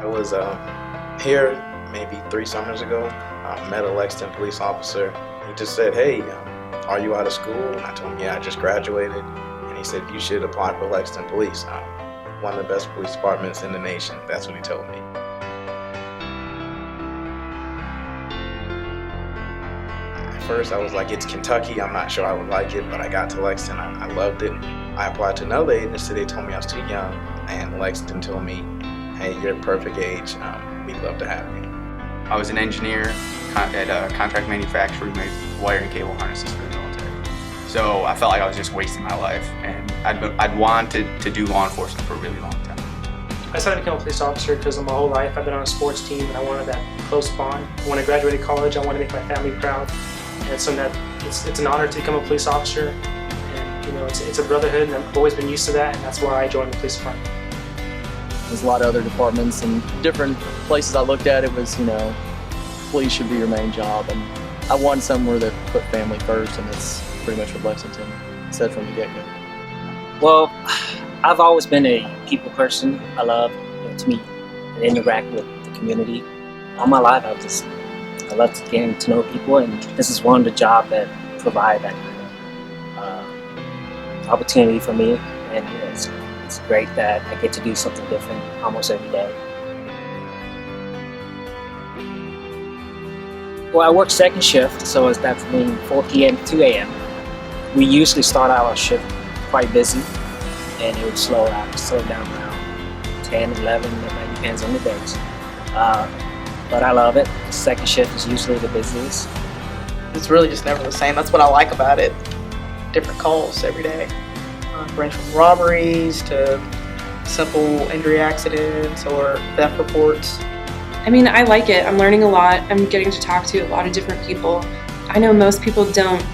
I was here maybe 3 summers ago. Met a Lexington police officer. He just said, "Hey, are you out of school?" And I told him, "Yeah, I just graduated." And he said, "You should apply for Lexington Police, one of the best police departments in the nation." That's what he told me. At first I was like, it's Kentucky, I'm not sure I would like it, but I got to Lexington, I loved it. I applied to another agency, they told me I was too young, and Lexington told me, "Hey, you're the perfect age, we'd love to have you." I was an engineer at a contract manufacturer who made wire and cable harnesses for the military. So I felt like I was just wasting my life, and I'd wanted to do law enforcement for a really long time. I decided to become a police officer because my whole life I've been on a sports team and I wanted that close bond. When I graduated college, I wanted to make my family proud. And so that it's an honor to become a police officer. And it's a brotherhood, and I've always been used to that, and that's why I joined the police department. There's a lot of other departments and different places I looked at. It was, police should be your main job, and I wanted somewhere that put family first, and that's pretty much what Lexington said from the get-go. Well, I've always been a people person. I love to meet and interact with the community. All my life, I love getting to know people, and this is one of the jobs that provide that opportunity for me, and it's great that I get to do something different almost every day. Well, I work second shift, so that's from 4 p.m. to 2 a.m. We usually start our shift quite busy, and it would slow down around 10, 11, it might depends on the days. But I love it. The second shift is usually the busiest. It's really just never the same. That's what I like about it. Different calls every day. Range from robberies to simple injury accidents or theft reports. I mean, I like it. I'm learning a lot. I'm getting to talk to a lot of different people. I know most people don't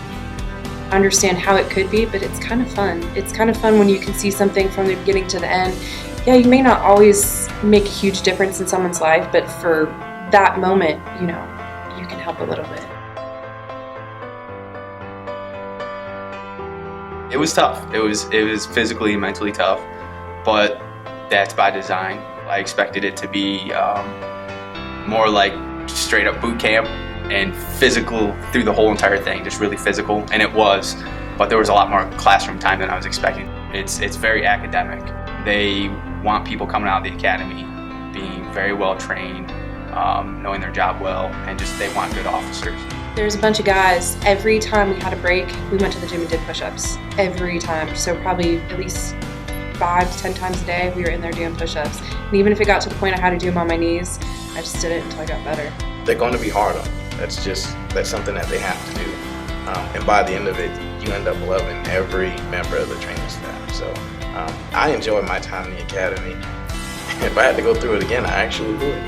understand how it could be, but it's kind of fun. It's kind of fun when you can see something from the beginning to the end. Yeah, you may not always make a huge difference in someone's life, but for that moment, you can help a little bit. It was tough. It was physically and mentally tough, but that's by design. I expected it to be more like straight up boot camp and physical through the whole entire thing, just really physical, and it was, but there was a lot more classroom time than I was expecting. It's very academic. They want people coming out of the academy being very well trained, knowing their job well, and just they want good officers. There's a bunch of guys, every time we had a break, we went to the gym and did push-ups. Every time. So probably at least 5 to 10 times a day we were in there doing push-ups. And even if it got to the point I had to do them on my knees, I just did it until I got better. They're going to be hard on you. That's something that they have to do. And by the end of it, you end up loving every member of the training staff. So I enjoyed my time in the academy. If I had to go through it again, I actually would.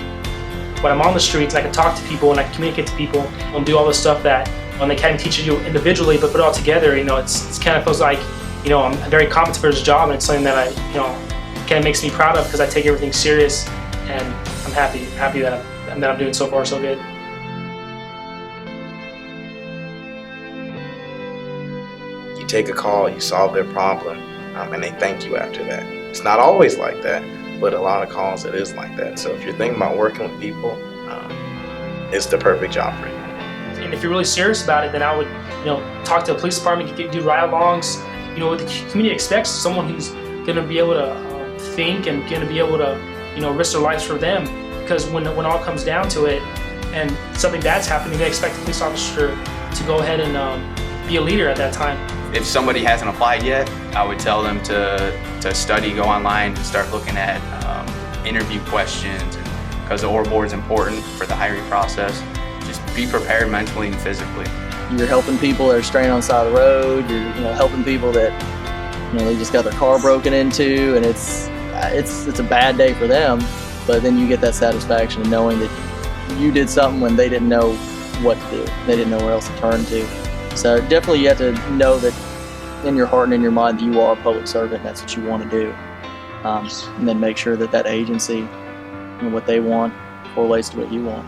When I'm on the streets, I can talk to people and I can communicate to people and do all the stuff that when the academy teaches you individually, but put it all together, it's kind of feels like, I'm very competent for this job, and it's something that kind of makes me proud of because I take everything serious, and I'm happy that I'm doing so far so good. You take a call, you solve their problem, and they thank you after that. It's not always like that, but a lot of calls it is like that. So if you're thinking about working with people, it's the perfect job for you. And if you're really serious about it, then I would, talk to the police department, do ride-alongs. What the community expects is someone who's going to be able to think and going to be able to, risk their lives for them. Because when all comes down to it, and something bad's happening, they expect the police officer to go ahead and be a leader at that time. If somebody hasn't applied yet, I would tell them to study, go online, and start looking at interview questions, because the OR board is important for the hiring process. Just be prepared mentally and physically. You're helping people that are straying on the side of the road. You're helping people that they just got their car broken into, and it's a bad day for them. But then you get that satisfaction of knowing that you did something when they didn't know what to do. They didn't know where else to turn to. So definitely you have to know that in your heart and in your mind that you are a public servant and that's what you want to do. And then make sure that agency and what they want correlates to what you want.